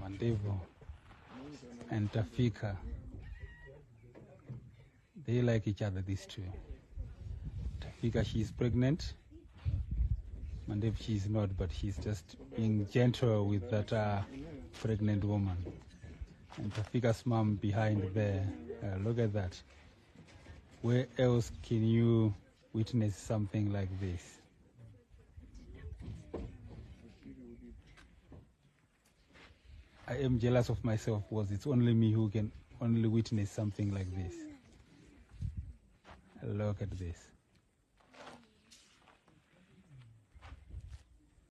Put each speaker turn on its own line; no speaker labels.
Mandevo and Tafika, they like each other, these two. Tafika, she's pregnant. Mandev, she's not, but she's just being gentle with that pregnant woman. And Tafika's mom behind there, look at that. Where else can you witness something like this? I am jealous of myself because it's only me who can only witness something like this. Look at this.